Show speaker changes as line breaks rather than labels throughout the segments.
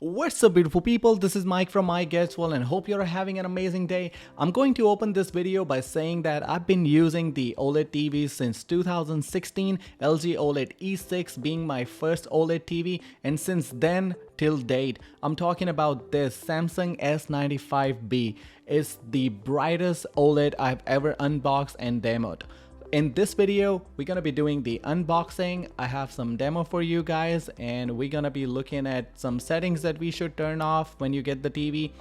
What's up, beautiful people? This is Mike from Mike Gets Well and hope you're having an amazing day. I'm going to open this video by saying that I've been using the OLED TV since 2016, LG OLED E6 being my first OLED TV, and since then till date, I'm talking about this Samsung S95B. It's the brightest OLED I've ever unboxed and demoed. In this video, we're gonna be doing the unboxing. I have some demo for you guys and we're gonna be looking at some settings that we should turn off when you get the TV.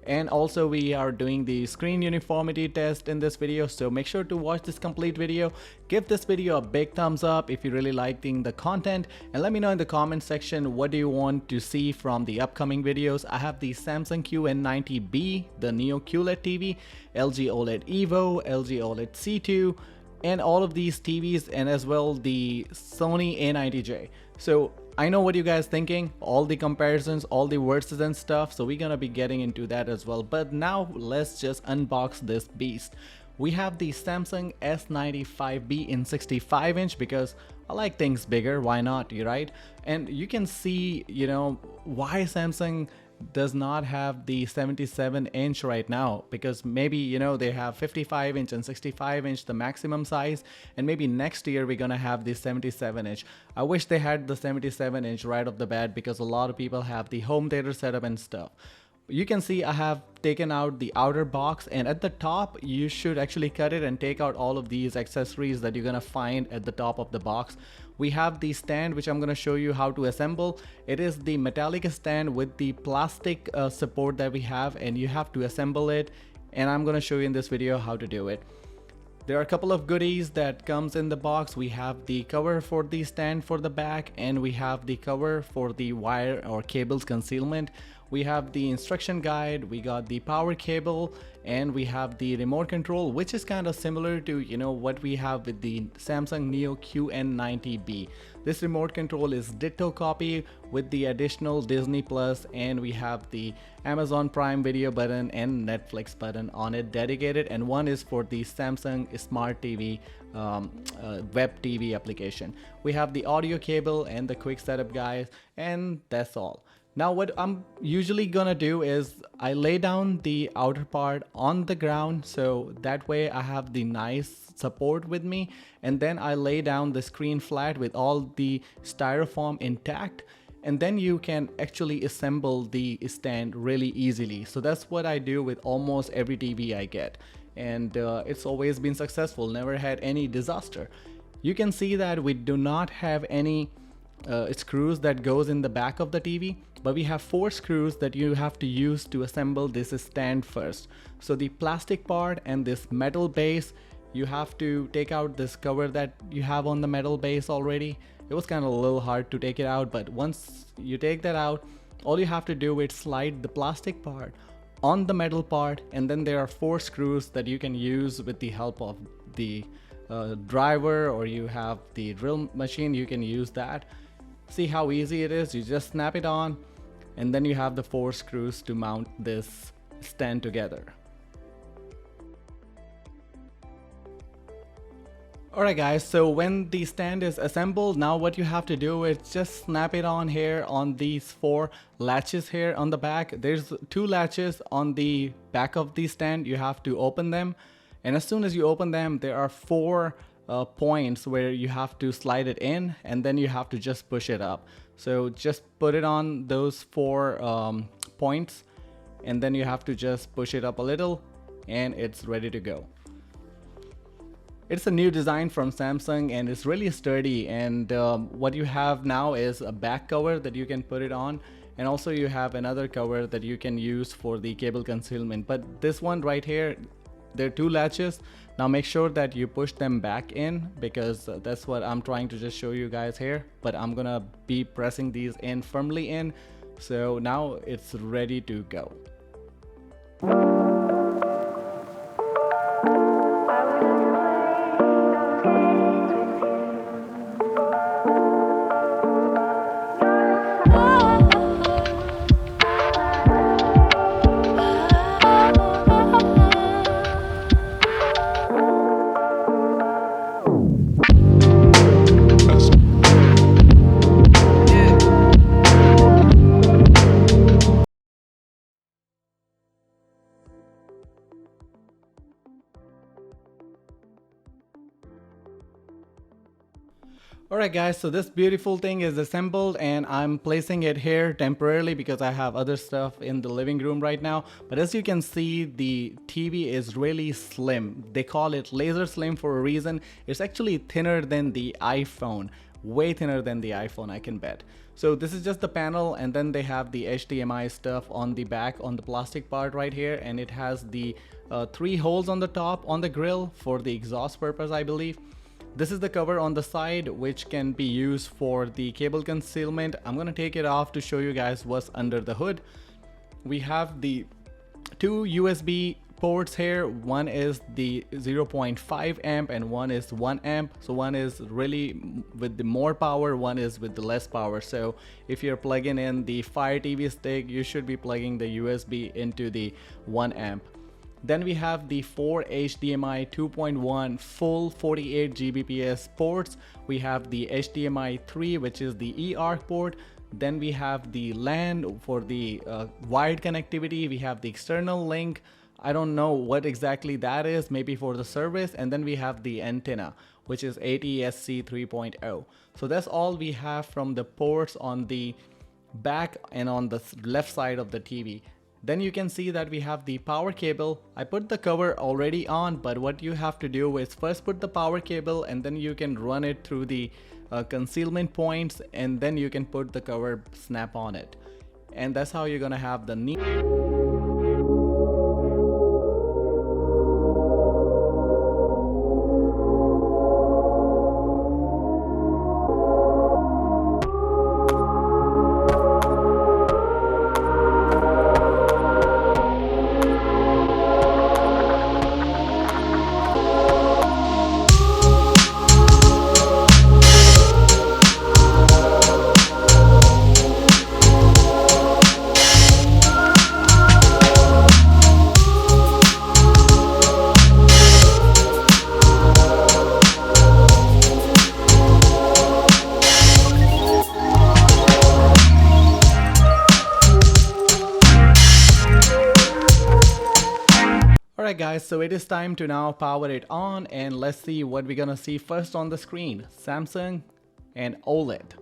And also we are doing the screen uniformity test in this video, so make sure to watch this complete video. Give this video a big thumbs up if you're really liking the content, and let me know in the comment section what do you want to see from the upcoming videos. I have the Samsung Q90B, the Neo QLED TV, LG OLED Evo, LG OLED C2, and all of these TVs, and as well the Sony A90J. So I know what you guys thinking, all the comparisons, all the versus and stuff, so we're gonna be getting into that as well. But now let's just unbox this beast. We have the Samsung S95B in 65-inch because I like things bigger, why not, right? And you can see, why Samsung does not have the 77-inch right now, because maybe they have 55-inch and 65-inch, the maximum size, and maybe next year we're gonna have the 77-inch. I wish they had the 77-inch right off the bat, because a lot of people have the home theater setup and stuff. You can see I have taken out the outer box, and at the top you should actually cut it and take out all of these accessories that you're gonna find at the top of the box. We have the stand, which I'm gonna show you how to assemble. It is the metallic stand with the plastic support that we have, and you have to assemble it, and I'm gonna show you in this video how to do it. There are a couple of goodies that comes in the box. We have the cover for the stand for the back, and we have the cover for the wire or cables concealment. We have the instruction guide, we got the power cable, and we have the remote control, which is kind of similar to what we have with the Samsung Neo Q90B. This remote control is ditto copy with the additional Disney Plus, and we have the Amazon Prime Video button and Netflix button on it dedicated, and one is for the Samsung Smart TV web TV application. We have the audio cable and the quick setup guys, and that's all. Now what I'm usually gonna do is I lay down the outer part on the ground, so that way I have the nice support with me, and then I lay down the screen flat with all the styrofoam intact, and then you can actually assemble the stand really easily. So that's what I do with almost every TV I get, and it's always been successful, never had any disaster. You can see that we do not have any screws that goes in the back of the TV, but we have 4 screws that you have to use to assemble this stand first. So the plastic part and this metal base, you have to take out this cover that you have on the metal base already. It was kind of a little hard to take it out, but once you take that out, all you have to do is slide the plastic part on the metal part, and then there are 4 screws that you can use with the help of the driver, or you have the drill machine, you can use that. See how easy it is? You just snap it on, and then you have the 4 screws to mount this stand together. Alright guys, so when the stand is assembled, now what you have to do is just snap it on here on these 4 latches here on the back. There's 2 latches on the back of the stand. You have to open them, and as soon as you open them, there are 4 points where you have to slide it in, and then you have to just push it up. So just put it on those 4 points, and then you have to just push it up a little, and it's ready to go. It's a new design from Samsung, and it's really sturdy, and what you have now is a back cover that you can put it on, and also you have another cover that you can use for the cable concealment. But this one right here, there are 2 latches. Now make sure that you push them back in, because that's what I'm trying to just show you guys here, but I'm gonna be pressing these in firmly in, so now it's ready to go. Alright guys, so this beautiful thing is assembled and I'm placing it here temporarily because I have other stuff in the living room right now. But as you can see, the TV is really slim. They call it laser slim for a reason. It's actually thinner than the iPhone. Way thinner than the iPhone, I can bet. So this is just the panel, and then they have the HDMI stuff on the back on the plastic part right here, and it has the 3 holes on the top on the grill for the exhaust purpose, I believe. This is the cover on the side, which can be used for the cable concealment. I'm gonna take it off to show you guys what's under the hood. We have the 2 USB ports here. One is the 0.5 amp and one is 1 amp. So one is really with the more power, one is with the less power. So if you're plugging in the Fire TV stick, you should be plugging the USB into the 1 amp. Then we have the 4 HDMI 2.1 full 48 Gbps ports. We have the HDMI 3, which is the eARC port. Then we have the LAN for the wired connectivity. We have the external link. I don't know what exactly that is, maybe for the service. And then we have the antenna, which is ATSC 3.0. So that's all we have from the ports on the back and on the left side of the TV. Then you can see that we have the power cable. I put the cover already on, but what you have to do is first put the power cable and then you can run it through the concealment points, and then you can put the cover snap on it. And that's how you're gonna have the neat. Alright guys, so it is time to now power it on, and let's see what we're gonna see first on the screen. Samsung and OLED,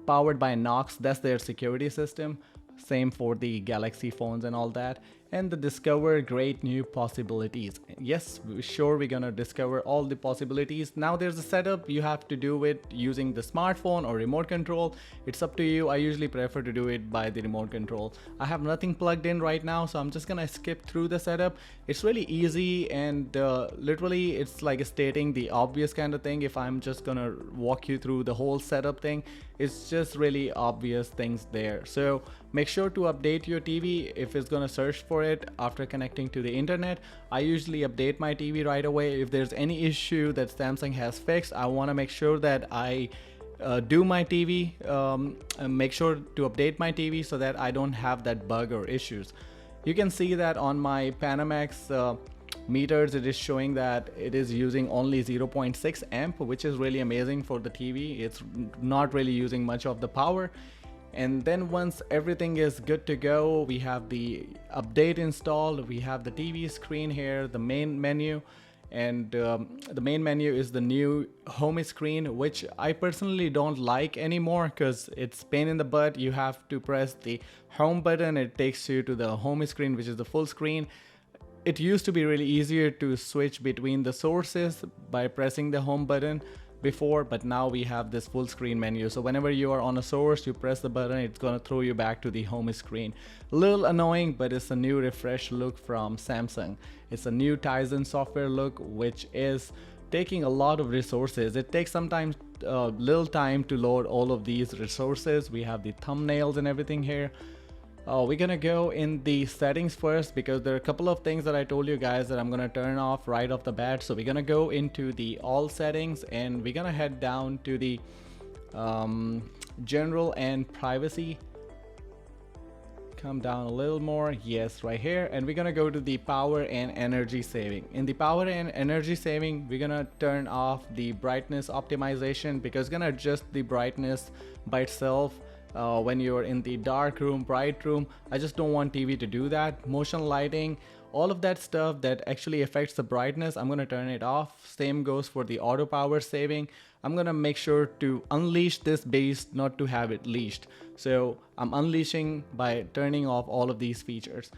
powered by Knox. That's their security system. Same for the Galaxy phones and all that. And the discover great new possibilities. Yes, sure, we're gonna discover all the possibilities. Now there's a setup. You have to do it using the smartphone or remote control. It's up to you. I usually prefer to do it by the remote control. I have nothing plugged in right now, so I'm just gonna skip through the setup. It's really easy, and literally it's like stating the obvious kind of thing. If I'm just gonna walk you through the whole setup thing, it's just really obvious things there. So make sure to update your TV if it's gonna search for it after connecting to the internet. I usually update my TV right away. If there's any issue that Samsung has fixed, I want to make sure that I do my TV, and make sure to update my TV so that I don't have that bug or issues. You can see that on my Panamax meters, it is showing that it is using only 0.6 amp, which is really amazing for the TV. It's not really using much of the power. And then once everything is good to go, we have the update installed. We have the TV screen here, the main menu, and the main menu is the new home screen, which I personally don't like anymore because it's pain in the butt. You have to press the home button, it takes you to the home screen, which is the full screen. It used to be really easier to switch between the sources by pressing the home button before, but now we have this full screen menu. So whenever you are on a source, you press the button, it's gonna throw you back to the home screen. A little annoying, but it's a new refresh look from Samsung. It's a new Tizen software look, which is taking a lot of resources. It takes sometimes little time to load all of these resources. We have the thumbnails and everything here. We're gonna go in the settings first because there are a couple of things that I told you guys that I'm gonna turn off right off the bat. So we're gonna go into the all settings and we're gonna head down to the general and privacy. Come down a little more, yes, right here, and we're gonna go to the power and energy saving. In the power and energy saving, we're gonna turn off the brightness optimization because it's gonna adjust the brightness by itself. When you're in the dark room, bright room, I just don't want TV to do that. Motion lighting, all of that stuff that actually affects the brightness, I'm gonna turn it off. Same goes for the auto power saving. I'm gonna make sure to unleash this beast, not to have it leashed. So I'm unleashing by turning off all of these features.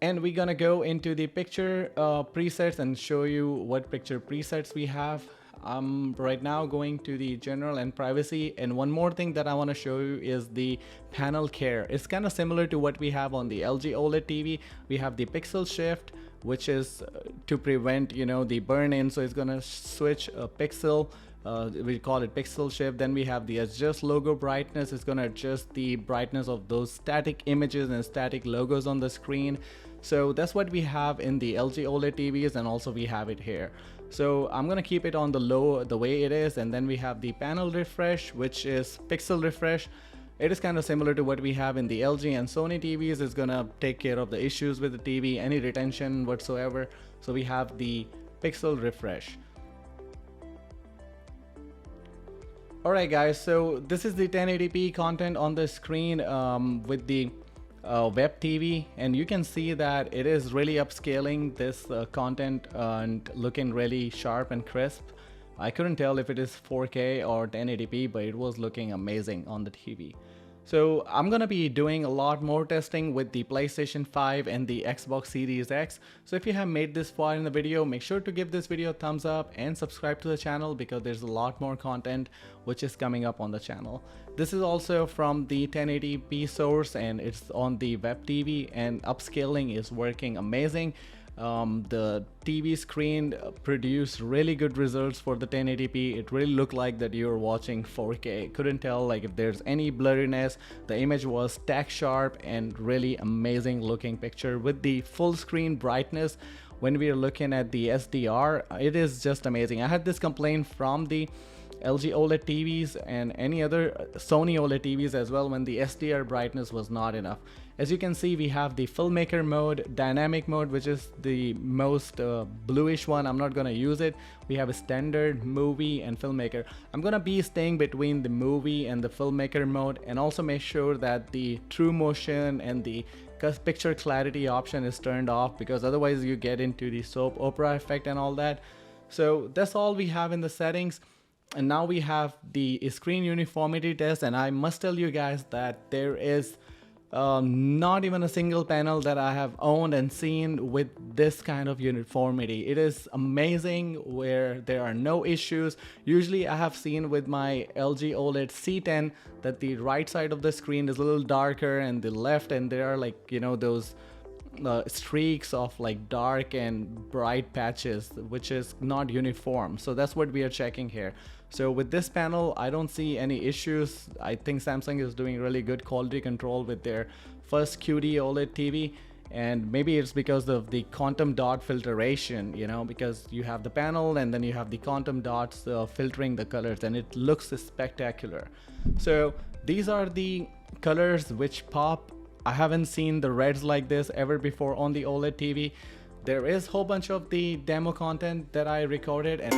And we're gonna go into the picture presets and show you what picture presets we have. I'm right now going to the general and privacy, and one more thing that I want to show you is the panel care. It's kind of similar to what we have on the LG OLED TV. We have the pixel shift, which is to prevent the burn-in, so it's gonna switch a pixel. We call it pixel shift. Then we have the adjust logo brightness. It's gonna adjust the brightness of those static images and static logos on the screen. So that's what we have in the LG OLED TVs, and also we have it here. So I'm gonna keep it on the low the way it is, and then we have the panel refresh, which is pixel refresh. It is kind of similar to what we have in the LG and Sony TVs. It's gonna take care of the issues with the TV, any retention whatsoever. So we have the pixel refresh. Alright guys, so this is the 1080p content on the screen with the web TV, and you can see that it is really upscaling this content and looking really sharp and crisp. I couldn't tell if it is 4K or 1080p, but it was looking amazing on the TV. So I'm gonna be doing a lot more testing with the PlayStation 5 and the Xbox Series X. So if you have made this far in the video, make sure to give this video a thumbs up and subscribe to the channel, because there's a lot more content which is coming up on the channel. This is also from the 1080p source, and it's on the web TV, and upscaling is working amazing. The TV screen produced really good results for the 1080p. It really looked like that you're watching 4K. Couldn't tell like if there's any blurriness. The image was tack sharp and really amazing looking picture with the full screen brightness. When we are looking at the SDR, it is just amazing. I had this complaint from the LG OLED TVs and any other Sony OLED TVs as well, when the SDR brightness was not enough. As you can see, we have the filmmaker mode, dynamic mode, which is the most bluish one. I'm not gonna use it. We have a standard, movie, and filmmaker. I'm gonna be staying between the movie and the filmmaker mode, and also make sure that the true motion and the picture clarity option is turned off, because otherwise you get into the soap opera effect and all that. So that's all we have in the settings. And now we have the screen uniformity test, and I must tell you guys that there is not even a single panel that I have owned and seen with this kind of uniformity. It is amazing, where there are no issues. Usually I have seen with my LG OLED C10 that the right side of the screen is a little darker and the left, and there are like those streaks of like dark and bright patches, which is not uniform. So that's what we are checking here. So with this panel, I don't see any issues. I think Samsung is doing really good quality control with their first QD OLED TV, and maybe it's because of the quantum dot filtration, because you have the panel and then you have the quantum dots filtering the colors, and it looks spectacular. So these are the colors which pop. I haven't seen the reds like this ever before on the OLED TV. There is a whole bunch of the demo content that I recorded, and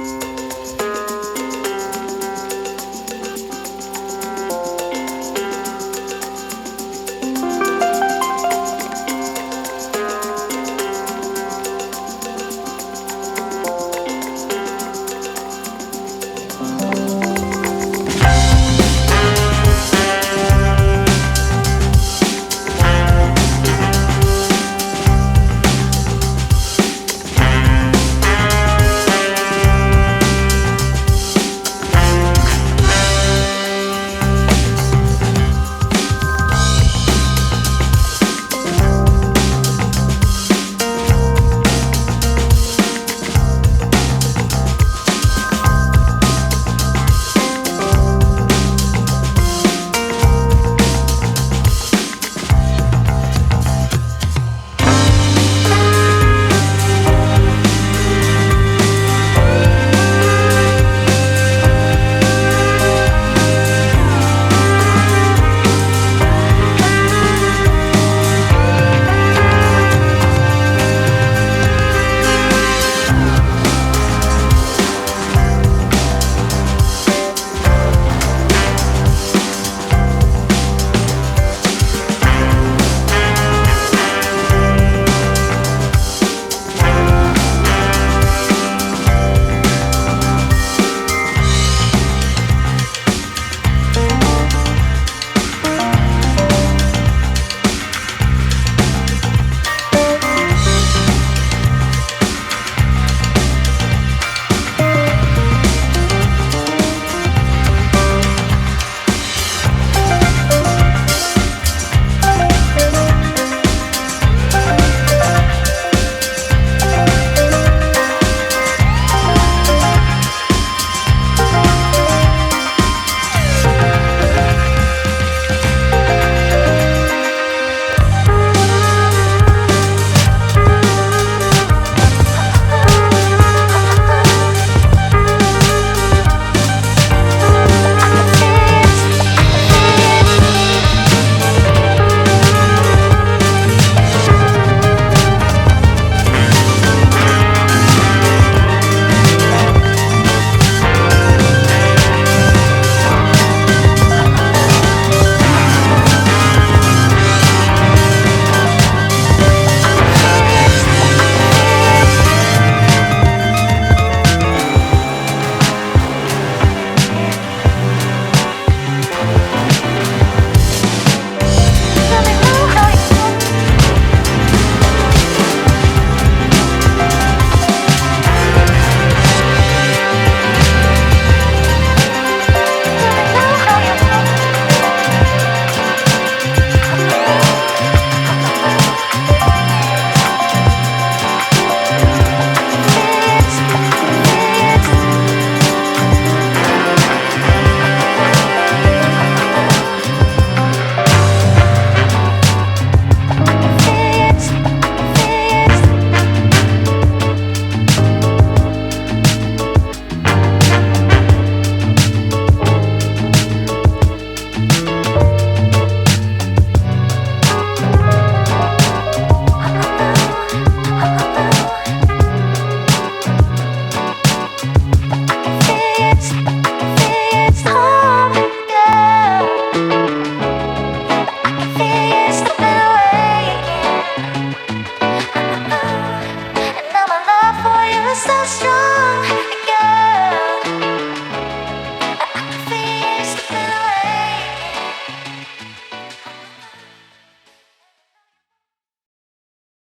so strong.